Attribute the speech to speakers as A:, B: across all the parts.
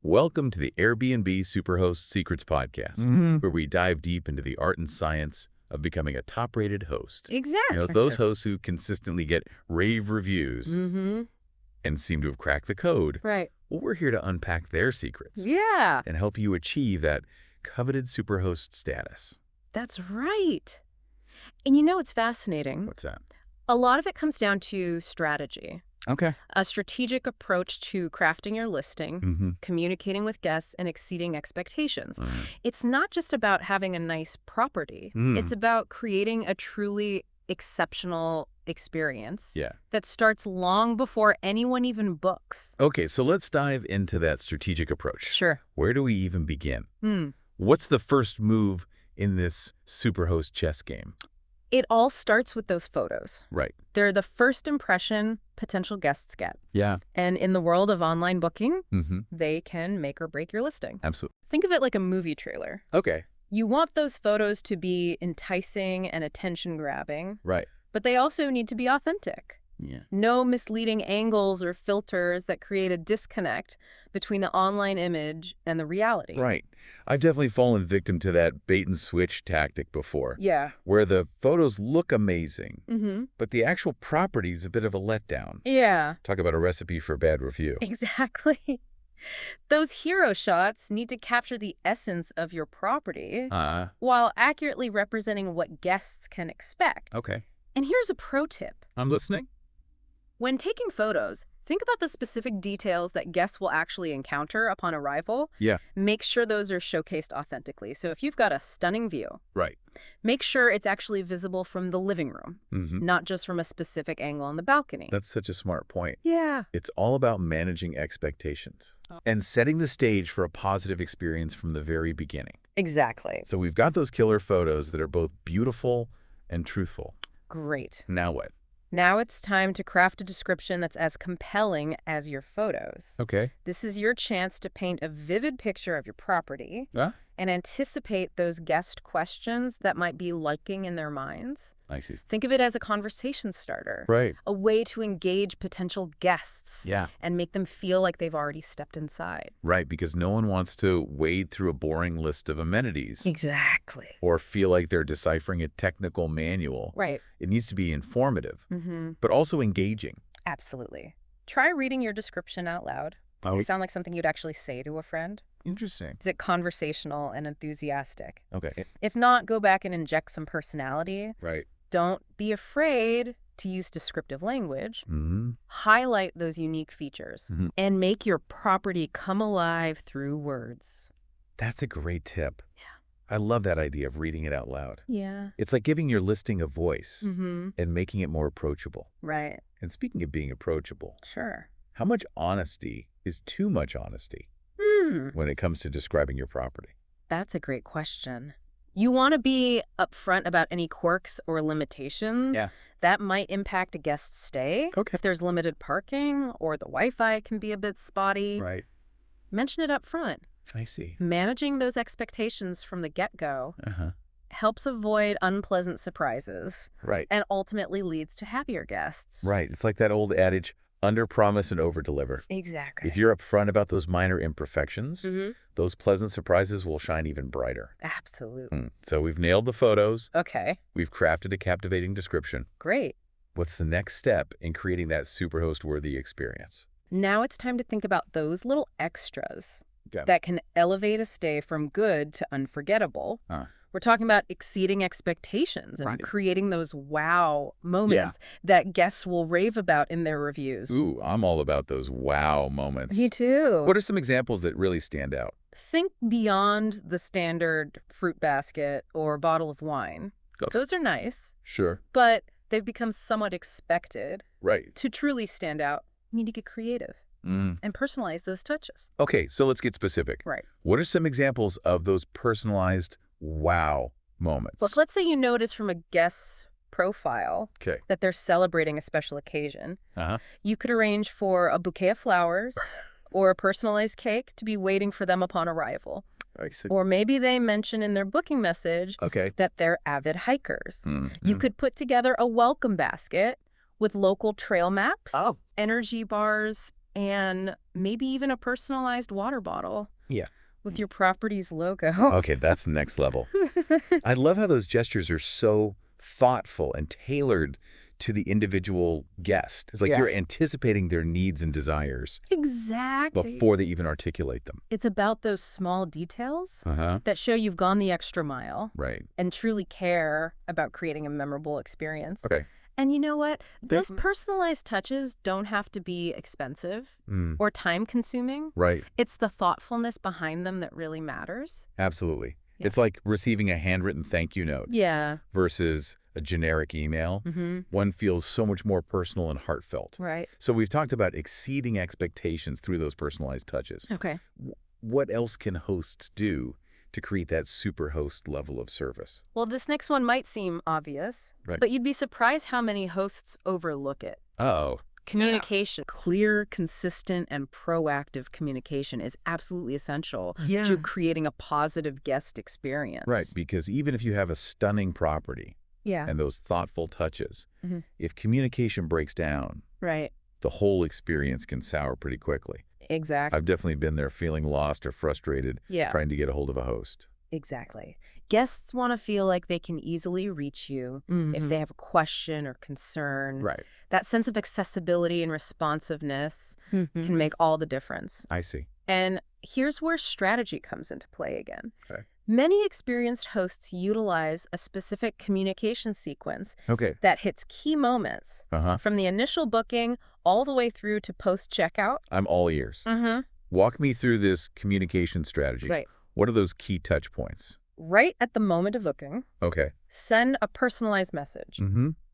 A: Welcome to the Airbnb Superhost Secrets Podcast, where we dive deep into the art and science of becoming a top-rated host.
B: Exactly.
A: Those hosts who consistently get rave reviews and seem to have cracked the code.
B: Right.
A: Well, we're here to unpack their secrets
B: Yeah,
A: and help you achieve that coveted superhost status.
B: that's right. And you know what's fascinating?
A: What's that?
B: A lot of it comes down to strategy.
A: Okay.
B: A strategic approach to crafting your listing, communicating with guests, and exceeding expectations. It's not just about having a nice property. It's about creating a truly exceptional experience that starts long before anyone even books.
A: Okay, so let's dive into that strategic approach.
B: Sure.
A: Where do we even begin? What's the first move in this superhost chess game?
B: It all starts with those photos.
A: Right.
B: They're the first impression potential guests get.
A: Yeah.
B: And in the world of online booking, they can make or break your listing.
A: Absolutely.
B: Think of it like a movie trailer.
A: Okay.
B: You want those photos to be enticing and attention-grabbing,
A: Right.
B: but they also need to be authentic.
A: Yeah.
B: No misleading angles or filters that create a disconnect between the online image and the reality.
A: Right. I've definitely fallen victim to that bait and switch tactic before.
B: Yeah.
A: Where the photos look amazing, but the actual property is a bit of a letdown.
B: Yeah.
A: Talk about a recipe for a bad review.
B: Exactly. Those hero shots need to capture the essence of your property while accurately representing what guests can expect.
A: Okay.
B: And here's a pro tip.
A: I'm listening.
B: When taking photos, think about the specific details that guests will actually encounter upon arrival.
A: Yeah.
B: Make sure those are showcased authentically. So if you've got a stunning view,
A: Right.
B: make sure it's actually visible from the living room, not just from a specific angle on the balcony.
A: That's such a smart point.
B: Yeah.
A: It's all about managing expectations and setting the stage for a positive experience from the very beginning.
B: Exactly.
A: So we've got those killer photos that are both beautiful and truthful.
B: Great.
A: Now what?
B: Now it's time to craft a description that's as compelling as your photos.
A: Okay.
B: This is your chance to paint a vivid picture of your property and anticipate those guest questions that might be lurking in their minds.
A: I see.
B: Think of it as a conversation starter.
A: Right.
B: A way to engage potential guests
A: Yeah.
B: and make them feel like they've already stepped inside.
A: Right, because no one wants to wade through a boring list of amenities.
B: Exactly.
A: Or feel like they're deciphering a technical manual.
B: Right.
A: It needs to be informative, but also engaging.
B: Absolutely. Try reading your description out loud.
A: Oh.
B: Does it sound like something you'd actually say to a friend?
A: Interesting.
B: Is it conversational and enthusiastic?
A: Okay.
B: If not, go back and inject some personality.
A: Right.
B: Don't be afraid to use descriptive language. Highlight those unique features and make your property come alive through words.
A: That's a great tip.
B: Yeah.
A: I love that idea of reading it out loud.
B: Yeah.
A: It's like giving your listing a voice and making it more approachable.
B: Right.
A: And speaking of being approachable,
B: Sure.
A: how much honesty is too much honesty when it comes to describing your property?
B: That's a great question. You want to be upfront about any quirks or limitations that might impact a guest's stay.
A: Okay.
B: If there's limited parking or the Wi-Fi can be a bit spotty,
A: Right.
B: mention it up front.
A: I see.
B: Managing those expectations from the get-go helps avoid unpleasant surprises
A: Right.
B: and ultimately leads to happier guests.
A: Right. It's like that old adage, under-promise and over-deliver.
B: Exactly.
A: If you're upfront about those minor imperfections, those pleasant surprises will shine even brighter.
B: Absolutely.
A: So we've nailed the photos.
B: Okay.
A: We've crafted a captivating description.
B: Great.
A: What's the next step in creating that superhost-worthy experience?
B: Now it's time to think about those little extras
A: Okay.
B: that can elevate a stay from good to unforgettable. We're talking about exceeding expectations and creating those wow moments that guests will rave about in their reviews.
A: Ooh, I'm all about those wow moments.
B: Me too.
A: What are some examples that really stand out?
B: Think beyond the standard fruit basket or bottle of wine. Those are nice,
A: Sure.
B: but they've become somewhat expected.
A: Right.
B: To truly stand out, you need to get creative and personalize those touches.
A: Okay, so let's get specific.
B: Right.
A: What are some examples of those personalized wow moments?
B: Look, let's say you notice from a guest's profile that they're celebrating a special occasion. You could arrange for a bouquet of flowers or a personalized cake to be waiting for them upon arrival. Or maybe they mention in their booking message that they're avid hikers. You could put together a welcome basket with local trail maps, energy bars, and maybe even a personalized water bottle.
A: Yeah.
B: With your property's logo.
A: Okay, that's next level. I love how those gestures are so thoughtful and tailored to the individual guest. It's like you're anticipating their needs and desires.
B: Exactly.
A: Before they even articulate them.
B: It's about those small details that show you've gone the extra mile.
A: Right.
B: And truly care about creating a memorable experience.
A: Okay.
B: And you know what? Those personalized touches don't have to be expensive or time-consuming.
A: Right.
B: It's the thoughtfulness behind them that really matters.
A: Absolutely.
B: Yeah.
A: It's like receiving a handwritten thank you note.
B: Yeah.
A: Versus a generic email. One feels so much more personal and heartfelt.
B: Right.
A: So we've talked about exceeding expectations through those personalized touches.
B: Okay.
A: What else can hosts do to create that super host level of service?
B: Well, this next one might seem obvious, but you'd be surprised how many hosts overlook it.
A: Uh-oh.
B: Communication. Clear, consistent, and proactive communication is absolutely essential to creating a positive guest experience.
A: Right, because even if you have a stunning property and those thoughtful touches, if communication breaks down, the whole experience can sour pretty quickly.
B: Exactly.
A: I've definitely been there feeling lost or frustrated trying to get a hold of a host.
B: Exactly. Guests want to feel like they can easily reach you if they have a question or concern.
A: Right.
B: That sense of accessibility and responsiveness can make all the difference.
A: I see.
B: And here's where strategy comes into play again.
A: Okay.
B: Many experienced hosts utilize a specific communication sequence that hits key moments from the initial booking all the way through to post-checkout.
A: I'm all ears. Walk me through this communication strategy.
B: Right.
A: What are those key touch points?
B: Right at the moment of booking, send a personalized message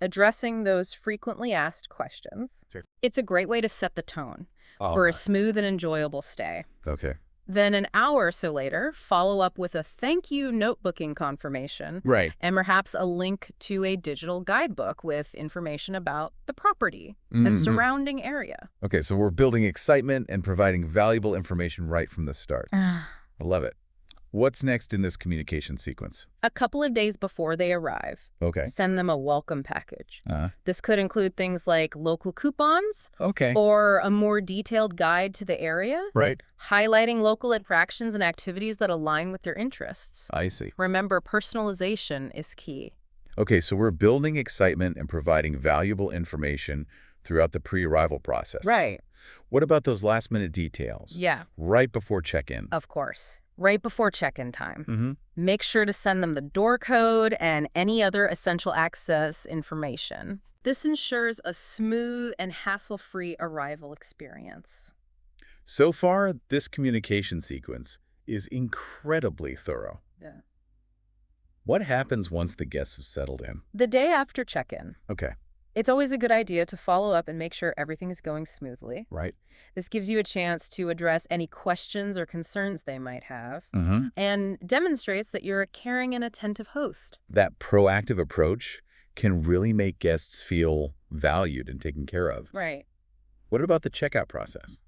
B: addressing those frequently asked questions.
A: Sure.
B: It's a great way to set the tone for a smooth and enjoyable stay.
A: Okay.
B: Then an hour or so later, follow up with a thank you note booking confirmation.
A: Right.
B: And perhaps a link to a digital guidebook with information about the property and surrounding area.
A: Okay, so we're building excitement and providing valuable information right from the start. I love it. What's next in this communication sequence?
B: A couple of days before they arrive, send them a welcome package. This could include things like local coupons or a more detailed guide to the area, highlighting local attractions and activities that align with their interests.
A: I see.
B: Remember, personalization is key.
A: Okay, so we're building excitement and providing valuable information throughout the pre-arrival process.
B: Right.
A: What about those last-minute details?
B: Yeah.
A: Right before check-in?
B: Of course. Right before check-in time. Make sure to send them the door code and any other essential access information. This ensures a smooth and hassle-free arrival experience.
A: So far, this communication sequence is incredibly thorough.
B: Yeah.
A: What happens once the guests have settled in?
B: The day after check-in.
A: Okay.
B: It's always a good idea to follow up and make sure everything is going smoothly.
A: Right.
B: This gives you a chance to address any questions or concerns they might have and demonstrates that you're a caring and attentive host.
A: That proactive approach can really make guests feel valued and taken care of.
B: Right.
A: What about the checkout process?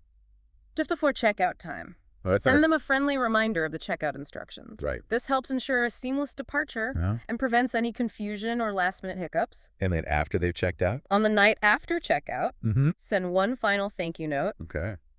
B: Just before checkout time. Send them a friendly reminder of the checkout instructions.
A: Right.
B: This helps ensure a seamless departure and prevents any confusion or last-minute hiccups.
A: And then after they've checked out?
B: On the night after checkout, send one final thank you note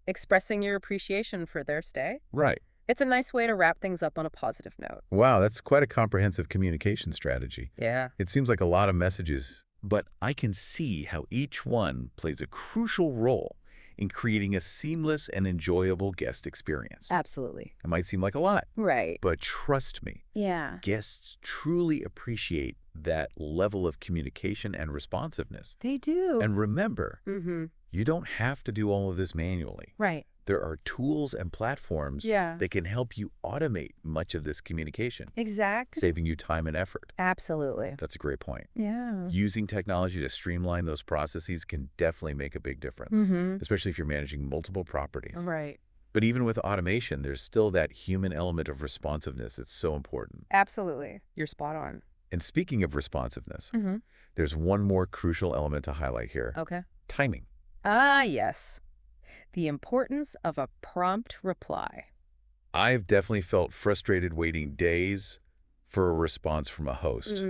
B: expressing your appreciation for their stay.
A: Right.
B: It's a nice way to wrap things up on a positive note.
A: Wow, that's quite a comprehensive communication strategy.
B: Yeah.
A: It seems like a lot of messages, but I can see how each one plays a crucial role in creating a seamless and enjoyable guest experience.
B: Absolutely.
A: It might seem like a lot.
B: Right.
A: But trust me, guests truly appreciate that level of communication and responsiveness.
B: They do.
A: And remember, you don't have to do all of this manually.
B: Right.
A: There are tools and platforms that can help you automate much of this communication.
B: Exactly.
A: Saving you time and effort.
B: Absolutely.
A: That's a great point.
B: Yeah.
A: Using technology to streamline those processes can definitely make a big difference, especially if you're managing multiple properties.
B: Right.
A: But even with automation, there's still that human element of responsiveness that's so important.
B: Absolutely. You're spot on.
A: And speaking of responsiveness, there's one more crucial element to highlight here.
B: Okay.
A: Timing.
B: Ah, yes. The importance of a prompt reply.
A: I've definitely felt frustrated waiting days for a response from a host,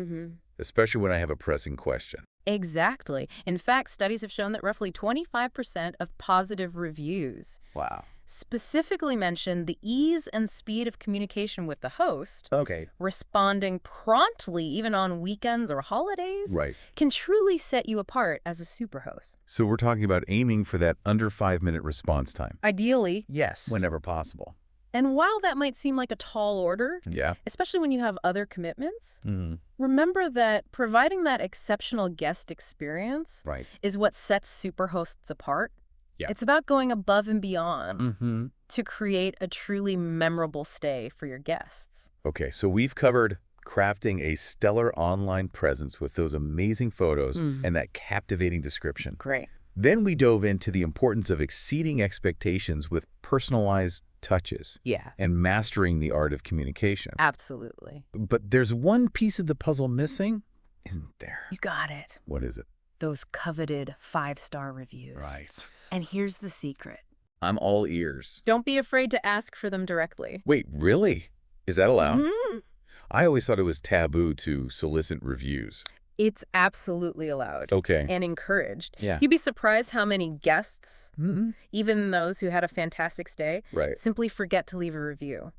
A: especially when I have a pressing question.
B: Exactly. In fact, studies have shown that roughly 25% of positive reviews
A: Wow.
B: specifically mention the ease and speed of communication with the host.
A: Okay.
B: Responding promptly, even on weekends or holidays,
A: Right.
B: can truly set you apart as a superhost.
A: So we're talking about aiming for that under 5-minute response time.
B: Ideally,
A: yes. Whenever possible.
B: And while that might seem like a tall order,
A: yeah.
B: especially when you have other commitments, remember that providing that exceptional guest experience is what sets Superhosts apart.
A: Yeah.
B: It's about going above and beyond to create a truly memorable stay for your guests.
A: Okay, so we've covered crafting a stellar online presence with those amazing photos and that captivating description.
B: Great.
A: Then we dove into the importance of exceeding expectations with personalized touches.
B: Yeah.
A: And mastering the art of communication.
B: Absolutely.
A: But there's one piece of the puzzle missing, isn't there?
B: You got it.
A: What is it?
B: Those coveted 5-star reviews.
A: Right.
B: And here's the secret.
A: I'm all ears.
B: Don't be afraid to ask for them directly.
A: Wait, really? Is that allowed? I always thought it was taboo to solicit reviews.
B: It's absolutely allowed.
A: Okay.
B: And encouraged.
A: Yeah.
B: You'd be surprised how many guests, even those who had a fantastic stay, simply forget to leave a review.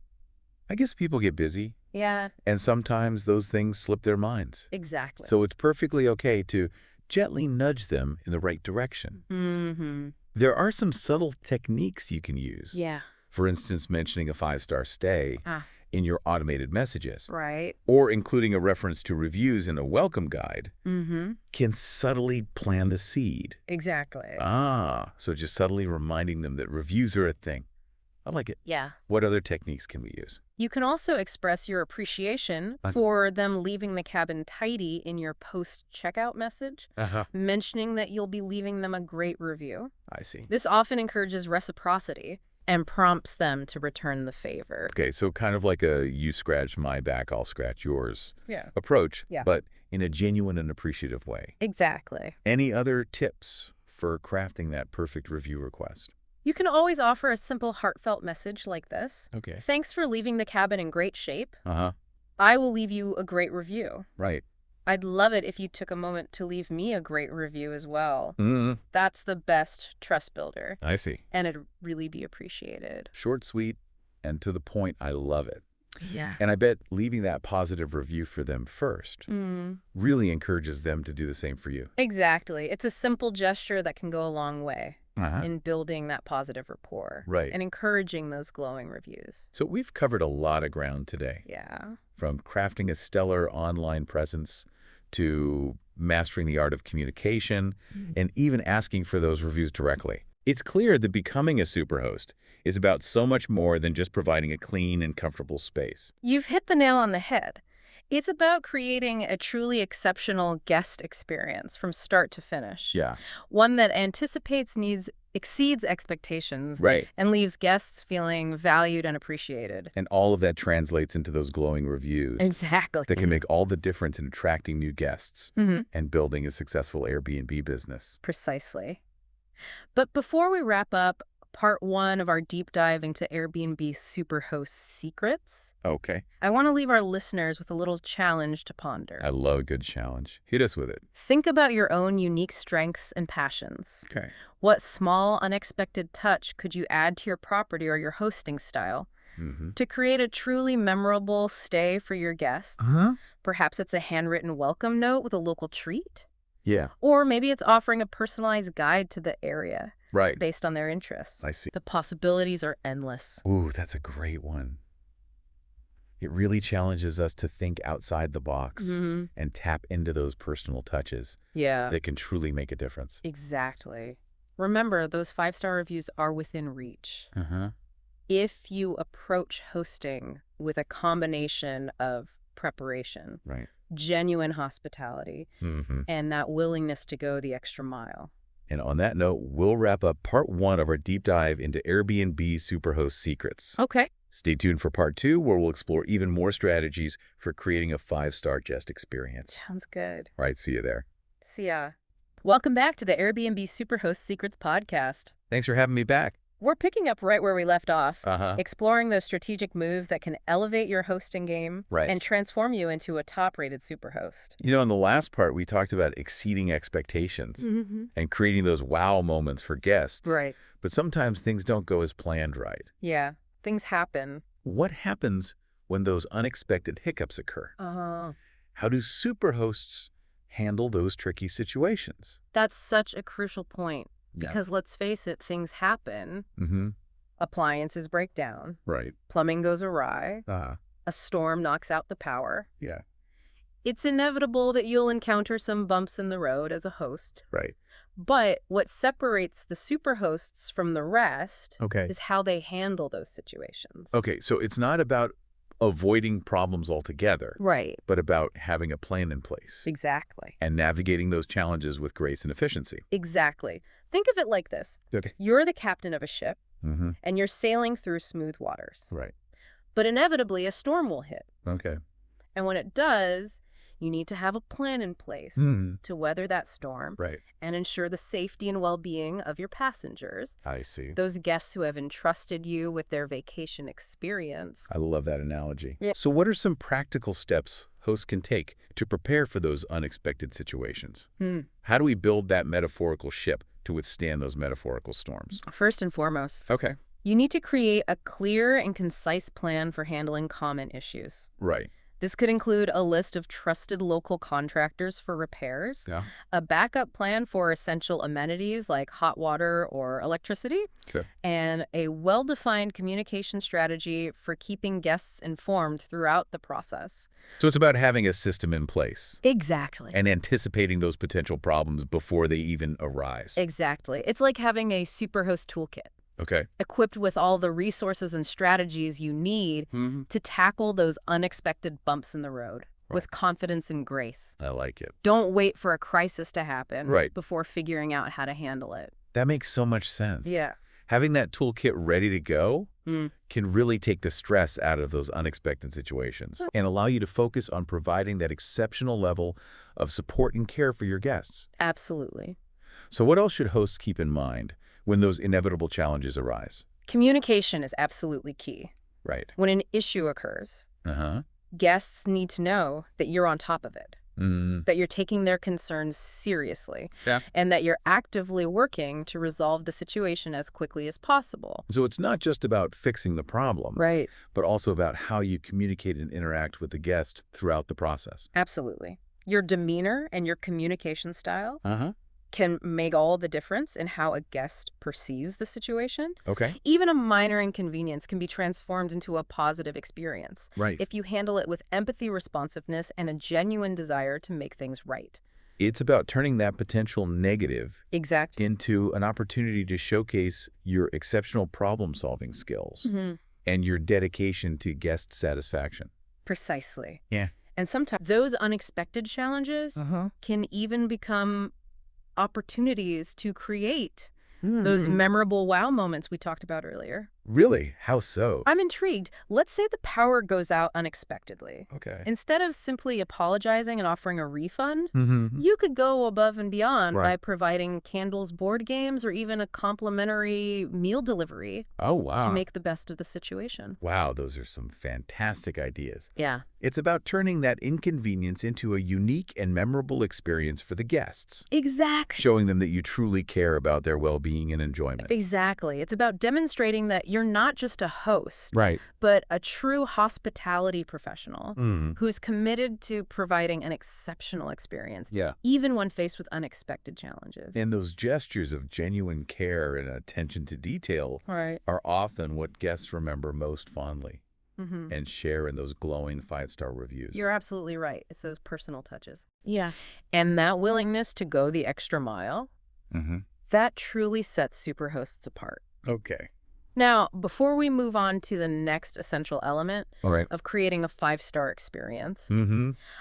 A: I guess people get busy.
B: Yeah.
A: And sometimes those things slip their minds.
B: Exactly.
A: So it's perfectly okay to gently nudge them in the right direction. There are some subtle techniques you can use.
B: Yeah.
A: For instance, mentioning a 5-star stay in your automated messages.
B: Right.
A: Or including a reference to reviews in a welcome guide can subtly plant the seed.
B: Exactly.
A: So just subtly reminding them that reviews are a thing. I like it.
B: Yeah.
A: What other techniques can we use?
B: You can also express your appreciation for them leaving the cabin tidy in your post-checkout message, mentioning that you'll be leaving them a great review.
A: I see.
B: This often encourages reciprocity and prompts them to return the favor.
A: Okay, so kind of like a you scratch my back, I'll scratch yours approach,
B: Yeah.
A: but in a genuine and appreciative way.
B: Exactly.
A: Any other tips for crafting that perfect review request?
B: You can always offer a simple, heartfelt message like this.
A: Okay.
B: Thanks for leaving the cabin in great shape. I will leave you a great review.
A: Right.
B: I'd love it if you took a moment to leave me a great review as well. That's the best trust builder.
A: I see.
B: And it'd really be appreciated.
A: Short, sweet, and to the point. I love it.
B: Yeah.
A: And I bet leaving that positive review for them first really encourages them to do the same for you.
B: Exactly. It's a simple gesture that can go a long way in building that positive rapport.
A: Right.
B: And encouraging those glowing reviews.
A: So we've covered a lot of ground today.
B: Yeah.
A: From crafting a stellar online presence to mastering the art of communication and even asking for those reviews directly. It's clear that becoming a superhost is about so much more than just providing a clean and comfortable space.
B: You've hit the nail on the head. It's about creating a truly exceptional guest experience from start to finish.
A: Yeah.
B: One that anticipates needs, exceeds expectations, and leaves guests feeling valued and appreciated.
A: And all of that translates into those glowing reviews.
B: Exactly.
A: That can make all the difference in attracting new guests and building a successful Airbnb business.
B: Precisely. But before we wrap up part 1 of our deep dive into Airbnb Superhost secrets, I want to leave our listeners with a little challenge to ponder.
A: I love a good challenge. Hit us with it.
B: Think about your own unique strengths and passions.
A: Okay.
B: What small, unexpected touch could you add to your property or your hosting style to create a truly memorable stay for your guests? Perhaps it's a handwritten welcome note with a local treat.
A: Yeah.
B: Or maybe it's offering a personalized guide to the area. Based on their interests.
A: I see.
B: The possibilities are endless.
A: Ooh, that's a great one. It really challenges us to think outside the box and tap into those personal touches that can truly make a difference.
B: Exactly. Remember, those 5-star reviews are within reach. If you approach hosting with a combination of preparation, genuine hospitality, and that willingness to go the extra mile.
A: And on that note, we'll wrap up part 1 of our deep dive into Airbnb Superhost secrets.
B: Okay.
A: Stay tuned for part 2, where we'll explore even more strategies for creating a 5-star guest experience.
B: Sounds good.
A: All right, see you there.
B: See ya. Welcome back to the Airbnb Superhost Secrets podcast.
A: Thanks for having me back.
B: We're picking up right where we left off,
A: Uh-huh.
B: exploring those strategic moves that can elevate your hosting game and transform you into a top-rated superhost.
A: In the last part, we talked about exceeding expectations and creating those wow moments for guests.
B: Right.
A: But sometimes things don't go as planned, right?
B: Yeah, things happen.
A: What happens when those unexpected hiccups occur? How do superhosts handle those tricky situations?
B: That's such a crucial point. Because let's face it, things happen. Appliances break down.
A: Right.
B: Plumbing goes awry. A storm knocks out the power.
A: Yeah.
B: It's inevitable that you'll encounter some bumps in the road as a host.
A: Right.
B: But what separates the superhosts from the rest
A: Okay.
B: is how they handle those situations.
A: Okay, so it's not about avoiding problems altogether.
B: Right.
A: But about having a plan in place.
B: Exactly.
A: And navigating those challenges with grace and efficiency.
B: Exactly. Think of it like this.
A: Okay.
B: You're the captain of a ship, and you're sailing through smooth waters.
A: Right.
B: But inevitably, a storm will hit.
A: Okay.
B: And when it does, you need to have a plan in place to weather that storm and ensure the safety and well-being of your passengers.
A: I see.
B: Those guests who have entrusted you with their vacation experience.
A: I love that analogy.
B: Yeah.
A: So what are some practical steps hosts can take to prepare for those unexpected situations? How do we build that metaphorical ship to withstand those metaphorical storms?
B: First and foremost,
A: Okay.
B: you need to create a clear and concise plan for handling common issues.
A: Right.
B: This could include a list of trusted local contractors for repairs, a backup plan for essential amenities like hot water or electricity, and a well-defined communication strategy for keeping guests informed throughout the process.
A: So it's about having a system in place.
B: Exactly.
A: And anticipating those potential problems before they even arise.
B: Exactly. It's like having a Superhost toolkit.
A: Okay.
B: Equipped with all the resources and strategies you need to tackle those unexpected bumps in the road with confidence and grace.
A: I like it.
B: Don't wait for a crisis to happen before figuring out how to handle it.
A: That makes so much sense.
B: Yeah.
A: Having that toolkit ready to go can really take the stress out of those unexpected situations and allow you to focus on providing that exceptional level of support and care for your guests.
B: Absolutely.
A: So what else should hosts keep in mind when those inevitable challenges arise?
B: Communication is absolutely key.
A: Right.
B: When an issue occurs, guests need to know that you're on top of it, that you're taking their concerns seriously, and that you're actively working to resolve the situation as quickly as possible.
A: So it's not just about fixing the problem, but also about how you communicate and interact with the guest throughout the process.
B: Absolutely. Your demeanor and your communication style can make all the difference in how a guest perceives the situation.
A: Okay.
B: Even a minor inconvenience can be transformed into a positive experience if you handle it with empathy, responsiveness, and a genuine desire to make things right.
A: It's about turning that potential negative into an opportunity to showcase your exceptional problem-solving skills and your dedication to guest satisfaction.
B: Precisely.
A: Yeah.
B: And sometimes those unexpected challenges can even become opportunities to create those memorable wow moments we talked about earlier.
A: Really? How so?
B: I'm intrigued. Let's say the power goes out unexpectedly.
A: Okay.
B: Instead of simply apologizing and offering a refund, you could go above and beyond by providing candles, board games, or even a complimentary meal delivery to make the best of the situation.
A: Wow, those are some fantastic ideas.
B: Yeah.
A: It's about turning that inconvenience into a unique and memorable experience for the guests.
B: Exactly.
A: Showing them that you truly care about their well-being and enjoyment.
B: Exactly. It's about demonstrating that you're not just a host, but a true hospitality professional who's committed to providing an exceptional experience, even when faced with unexpected challenges.
A: And those gestures of genuine care and attention to detail are often what guests remember most fondly and share in those glowing 5-star reviews.
B: You're absolutely right. It's those personal touches. Yeah. And that willingness to go the extra mile, that truly sets Superhosts apart.
A: Okay.
B: Now, before we move on to the next essential element of creating a 5-star experience,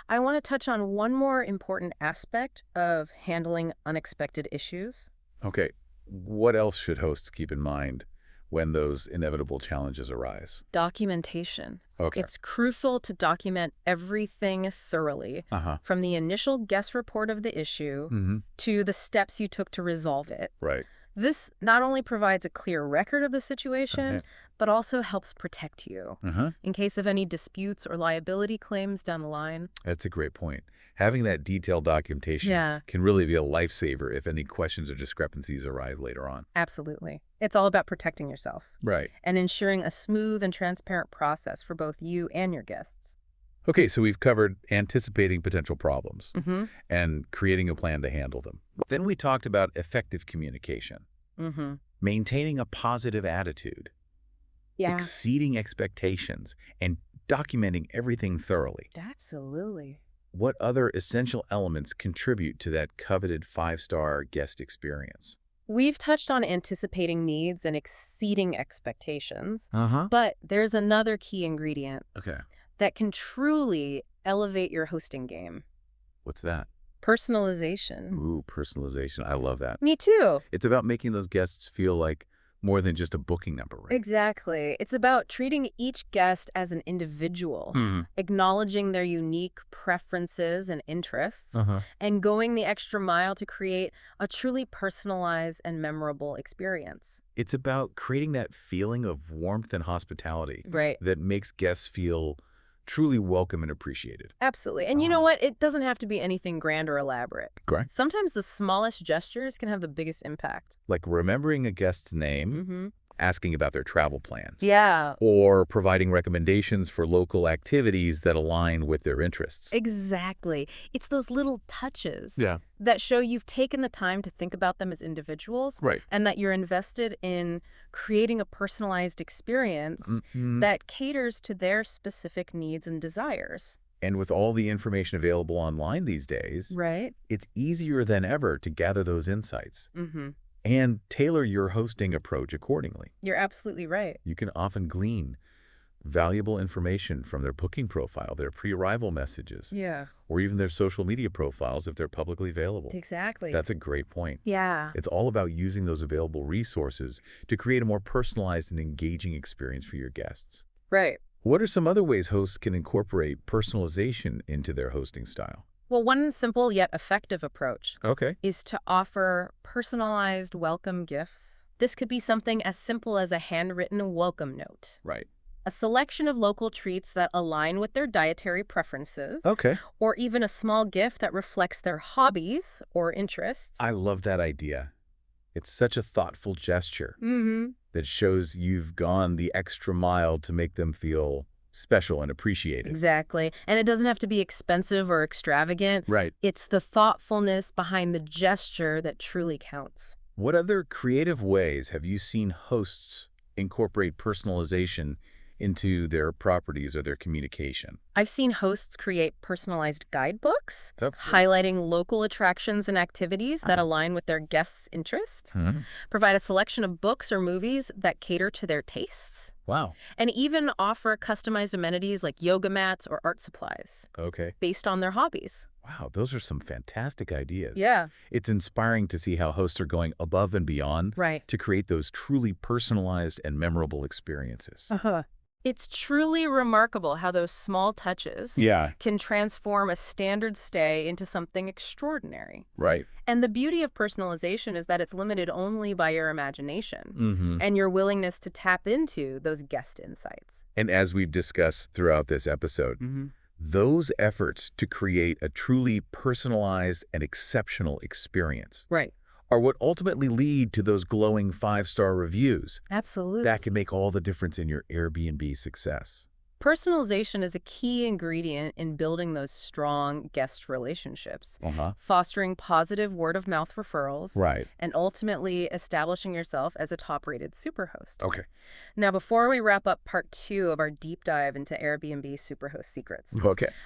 B: I want to touch on one more important aspect of handling unexpected issues.
A: Okay. What else should hosts keep in mind when those inevitable challenges arise?
B: Documentation.
A: Okay.
B: It's crucial to document everything thoroughly, from the initial guest report of the issue to the steps you took to resolve it.
A: Right.
B: This not only provides a clear record of the situation, but also helps protect you in case of any disputes or liability claims down the line.
A: That's a great point. Having that detailed documentation can really be a lifesaver if any questions or discrepancies arise later on.
B: Absolutely. It's all about protecting yourself.
A: Right.
B: And ensuring a smooth and transparent process for both you and your guests.
A: Okay, so we've covered anticipating potential problems and creating a plan to handle them. Then we talked about effective communication, maintaining a positive attitude, exceeding expectations, and documenting everything thoroughly.
B: Absolutely.
A: What other essential elements contribute to that coveted 5-star guest experience?
B: We've touched on anticipating needs and exceeding expectations, but there's another key ingredient that can truly elevate your hosting game.
A: What's that?
B: Personalization.
A: Ooh, personalization. I love that.
B: Me too.
A: It's about making those guests feel like more than just a booking number, right?
B: Exactly. It's about treating each guest as an individual, acknowledging their unique preferences and interests, and going the extra mile to create a truly personalized and memorable experience.
A: It's about creating that feeling of warmth and hospitality that makes guests feel truly welcome and appreciated.
B: Absolutely. And you know what? It doesn't have to be anything grand or elaborate.
A: Correct.
B: Sometimes the smallest gestures can have the biggest impact.
A: Like remembering a guest's name, asking about their travel plans.
B: Yeah.
A: Or providing recommendations for local activities that align with their interests.
B: Exactly. It's those little touches that show you've taken the time to think about them as individuals and that you're invested in creating a personalized experience that caters to their specific needs and desires.
A: And with all the information available online these days, it's easier than ever to gather those insights. And tailor your hosting approach accordingly.
B: You're absolutely right.
A: You can often glean valuable information from their booking profile, their pre-arrival messages, or even their social media profiles if they're publicly available.
B: Exactly.
A: That's a great point.
B: Yeah.
A: It's all about using those available resources to create a more personalized and engaging experience for your guests.
B: Right.
A: What are some other ways hosts can incorporate personalization into their hosting style?
B: Well, one simple yet effective approach is to offer personalized welcome gifts. This could be something as simple as a handwritten welcome note. A selection of local treats that align with their dietary preferences. Or even a small gift that reflects their hobbies or interests.
A: I love that idea. It's such a thoughtful gesture that shows you've gone the extra mile to make them feel special and appreciated.
B: Exactly. And it doesn't have to be expensive or extravagant. It's the thoughtfulness behind the gesture that truly counts.
A: What other creative ways have you seen hosts incorporate personalization into their properties or their communication?
B: I've seen hosts create personalized guidebooks, highlighting local attractions and activities that align with their guests' interests, provide a selection of books or movies that cater to their tastes, and even offer customized amenities like yoga mats or art supplies based on their hobbies.
A: Wow, those are some fantastic ideas.
B: Yeah.
A: It's inspiring to see how hosts are going above and beyond to create those truly personalized and memorable experiences.
B: It's truly remarkable how those small touches can transform a standard stay into something extraordinary. And the beauty of personalization is that it's limited only by your imagination and your willingness to tap into those guest insights.
A: And as we've discussed throughout this episode, those efforts to create a truly personalized and exceptional experience are what ultimately lead to those glowing 5-star reviews.
B: Absolutely.
A: That can make all the difference in your Airbnb success.
B: Personalization is a key ingredient in building those strong guest relationships, fostering positive word-of-mouth referrals, and ultimately establishing yourself as a top-rated superhost. Now, before we wrap up part 2 of our deep dive into Airbnb Superhost secrets,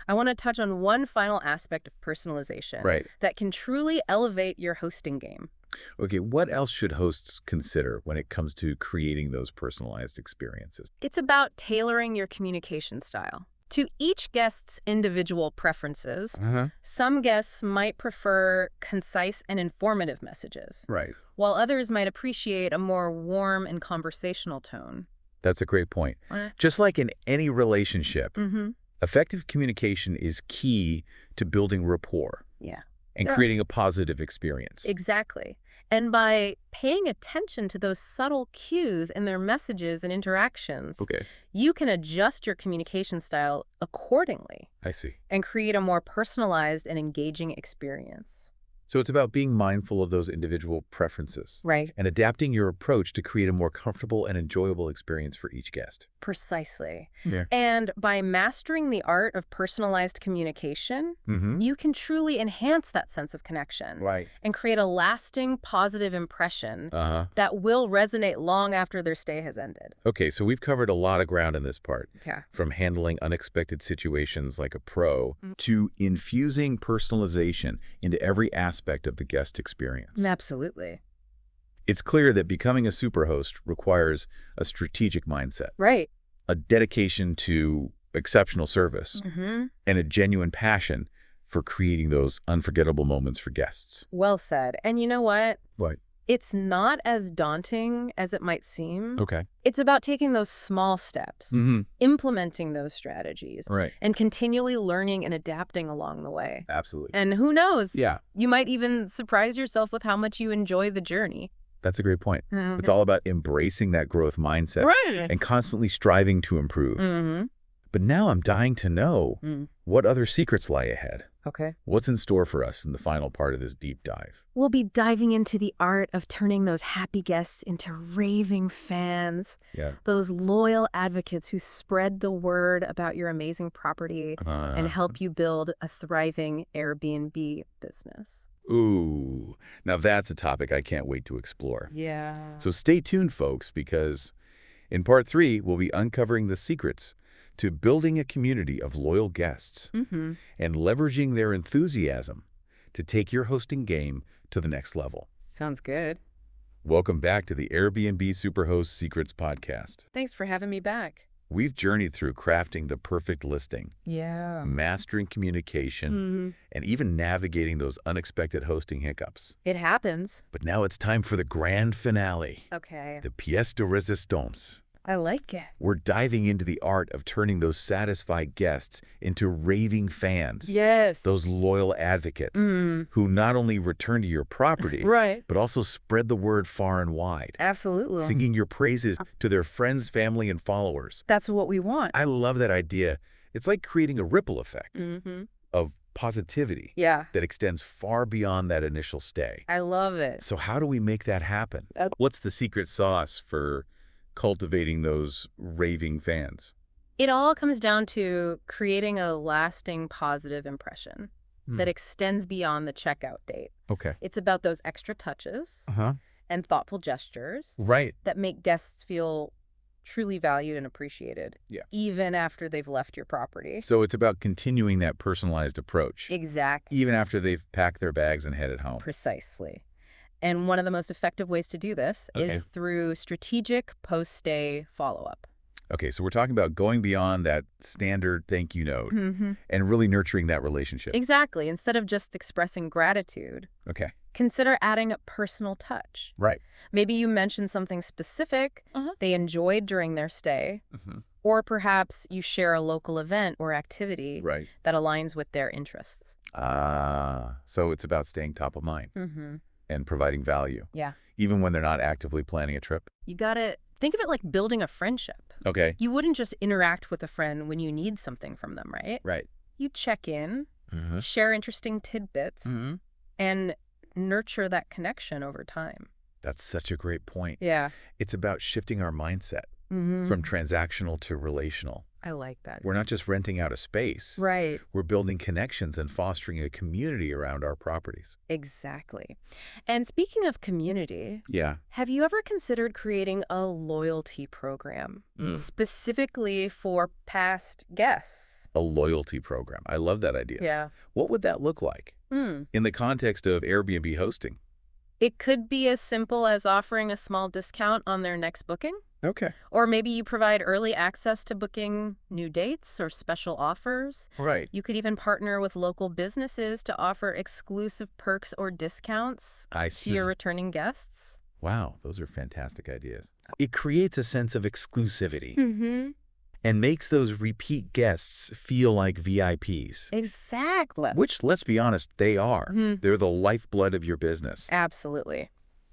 B: I want to touch on one final aspect of personalization that can truly elevate your hosting game.
A: What else should hosts consider when it comes to creating those personalized experiences?
B: It's about tailoring your communication style to each guest's individual preferences. Some guests might prefer concise and informative messages, while others might appreciate a more warm and conversational tone.
A: That's a great point. Just like in any relationship, effective communication is key to building rapport and creating a positive experience.
B: Exactly. And by paying attention to those subtle cues in their messages and interactions, you can adjust your communication style accordingly.
A: I see.
B: And create a more personalized and engaging experience.
A: So it's about being mindful of those individual preferences.
B: Right.
A: And adapting your approach to create a more comfortable and enjoyable experience for each guest.
B: Precisely.
A: Yeah.
B: And by mastering the art of personalized communication, you can truly enhance that sense of connection.
A: Right.
B: And create a lasting, positive impression that will resonate long after their stay has ended.
A: Okay, so we've covered a lot of ground in this part.
B: Yeah.
A: From handling unexpected situations like a pro to infusing personalization into every aspect of the guest experience.
B: Absolutely.
A: It's clear that becoming a superhost requires a strategic mindset.
B: Right.
A: A dedication to exceptional service and a genuine passion for creating those unforgettable moments for guests.
B: Well said. And you know what?
A: What?
B: It's not as daunting as it might seem.
A: Okay.
B: It's about taking those small steps, implementing those strategies, and continually learning and adapting along the way.
A: Absolutely.
B: And who knows?
A: Yeah.
B: You might even surprise yourself with how much you enjoy the journey.
A: That's a great point. It's all about embracing that growth mindset and constantly striving to improve. But now I'm dying to know what other secrets lie ahead.
B: Okay.
A: What's in store for us in the final part of this deep dive?
B: We'll be diving into the art of turning those happy guests into raving fans.
A: Yeah.
B: Those loyal advocates who spread the word about your amazing property and help you build a thriving Airbnb business.
A: Ooh, now that's a topic I can't wait to explore.
B: Yeah.
A: So stay tuned, folks, because in part 3, we'll be uncovering the secrets to building a community of loyal guests and leveraging their enthusiasm to take your hosting game to the next level.
B: Sounds good.
A: Welcome back to the Airbnb Superhost Secrets podcast.
B: Thanks for having me back.
A: We've journeyed through crafting the perfect listing, mastering communication, and even navigating those unexpected hosting hiccups.
B: It happens.
A: But now it's time for the grand finale.
B: Okay.
A: The pièce de résistance.
B: I like it.
A: We're diving into the art of turning those satisfied guests into raving fans.
B: Yes.
A: Those loyal advocates who not only return to your property, but also spread the word far and wide.
B: Absolutely.
A: Singing your praises to their friends, family, and followers.
B: That's what we want.
A: I love that idea. It's like creating a ripple effect of positivity that extends far beyond that initial stay.
B: I love it.
A: So how do we make that happen? What's the secret sauce for cultivating those raving fans?
B: It all comes down to creating a lasting positive impression that extends beyond the checkout date.
A: Okay.
B: It's about those extra touches and thoughtful gestures that make guests feel truly valued and appreciated, even after they've left your property.
A: So it's about continuing that personalized approach.
B: Exactly.
A: Even after they've packed their bags and headed home.
B: Precisely. And one of the most effective ways to do this is through strategic post-stay follow-up.
A: Okay, so we're talking about going beyond that standard thank you note and really nurturing that relationship.
B: Exactly. Instead of just expressing gratitude, consider adding a personal touch.
A: Right.
B: Maybe you mentioned something specific they enjoyed during their stay, or perhaps you share a local event or activity that aligns with their interests.
A: So it's about staying top of mind. And providing value. Even when they're not actively planning a trip.
B: You gotta think of it like building a friendship.
A: Okay.
B: You wouldn't just interact with a friend when you need something from them, right?
A: Right.
B: You check in, share interesting tidbits, and nurture that connection over time.
A: That's such a great point.
B: Yeah.
A: It's about shifting our mindset from transactional to relational.
B: I like that.
A: We're not just renting out a space.
B: Right.
A: We're building connections and fostering a community around our properties.
B: Exactly. And speaking of community, have you ever considered creating a loyalty program specifically for past guests?
A: A loyalty program. I love that idea.
B: Yeah.
A: What would that look like in the context of Airbnb hosting?
B: It could be as simple as offering a small discount on their next booking.
A: Okay.
B: Or maybe you provide early access to booking new dates or special offers.
A: Right.
B: You could even partner with local businesses to offer exclusive perks or discounts to your returning guests.
A: Wow, those are fantastic ideas. It creates a sense of exclusivity and makes those repeat guests feel like VIPs.
B: Exactly.
A: Which, let's be honest, they are. They're the lifeblood of your business.
B: Absolutely.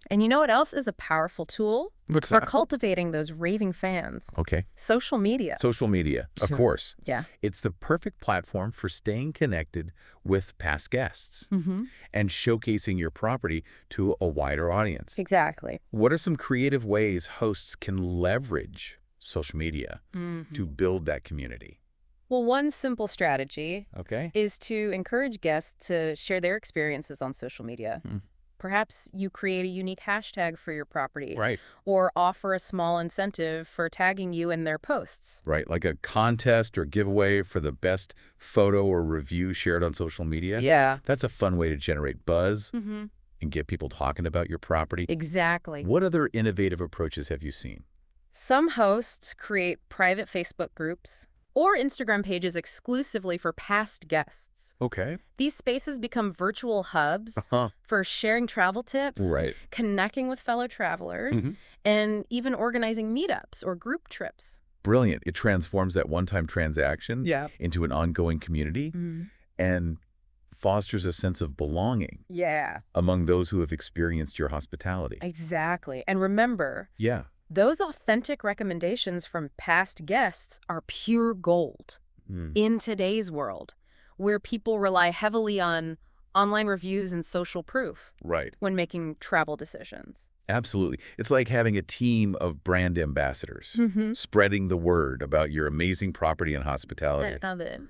B: And you know what else is a powerful tool?
A: What's
B: For
A: that?
B: cultivating those raving fans.
A: Okay.
B: Social media.
A: Social media, of course.
B: Yeah.
A: It's the perfect platform for staying connected with past guests and showcasing your property to a wider audience.
B: Exactly.
A: What are some creative ways hosts can leverage social media to build that community?
B: Well, one simple strategy
A: Okay.
B: is to encourage guests to share their experiences on social media. Perhaps you create a unique hashtag for your property.
A: Right.
B: Or offer a small incentive for tagging you in their posts.
A: Right, like a contest or giveaway for the best photo or review shared on social media.
B: Yeah.
A: That's a fun way to generate buzz and get people talking about your property.
B: Exactly.
A: What other innovative approaches have you seen?
B: Some hosts create private Facebook groups or Instagram pages exclusively for past guests.
A: Okay.
B: These spaces become virtual hubs for sharing travel tips,
A: Right.
B: connecting with fellow travelers, and even organizing meetups or group trips.
A: Brilliant. It transforms that one-time transaction into an ongoing community and fosters a sense of belonging among those who have experienced your hospitality.
B: Exactly. And remember, those authentic recommendations from past guests are pure gold in today's world, where people rely heavily on online reviews and social proof when making travel decisions.
A: Absolutely. It's like having a team of brand ambassadors spreading the word about your amazing property and hospitality.
B: I love it.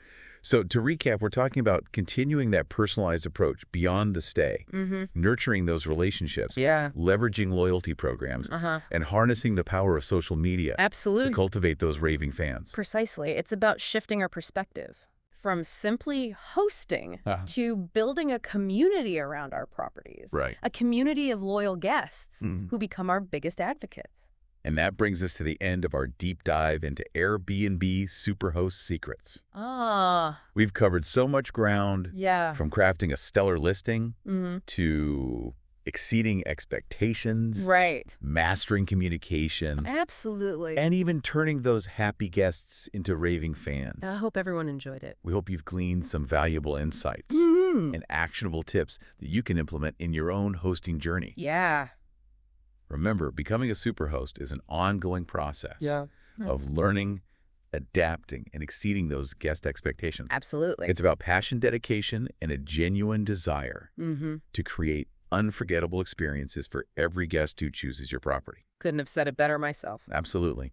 A: So to recap, we're talking about continuing that personalized approach beyond the stay, nurturing those relationships, leveraging loyalty programs, and harnessing the power of social media to cultivate those raving fans.
B: Precisely. It's about shifting our perspective from simply hosting to building a community around our properties.
A: Right.
B: A community of loyal guests who become our biggest advocates.
A: And that brings us to the end of our deep dive into Airbnb Superhost secrets. We've covered so much ground, from crafting a stellar listing to exceeding expectations, mastering communication, and even turning those happy guests into raving fans.
B: I hope everyone enjoyed it.
A: We hope you've gleaned some valuable insights and actionable tips that you can implement in your own hosting journey. Remember, becoming a superhost is an ongoing process of learning, adapting, and exceeding those guest expectations.
B: Absolutely.
A: It's about passion, dedication, and a genuine desire to create unforgettable experiences for every guest who chooses your property.
B: Couldn't have said it better myself.
A: Absolutely.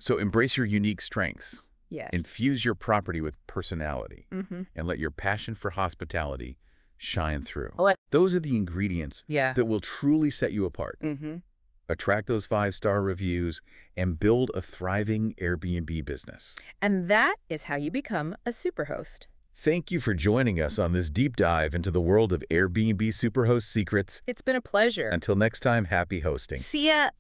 A: So embrace your unique strengths. Infuse your property with personality and let your passion for hospitality shine through. Those are the ingredients that will truly set you apart. Attract those 5-star reviews and build a thriving Airbnb business.
B: And that is how you become a superhost.
A: Thank you for joining us on this deep dive into the world of Airbnb Superhost secrets.
B: It's been a pleasure.
A: Until next time, happy hosting.
B: See ya.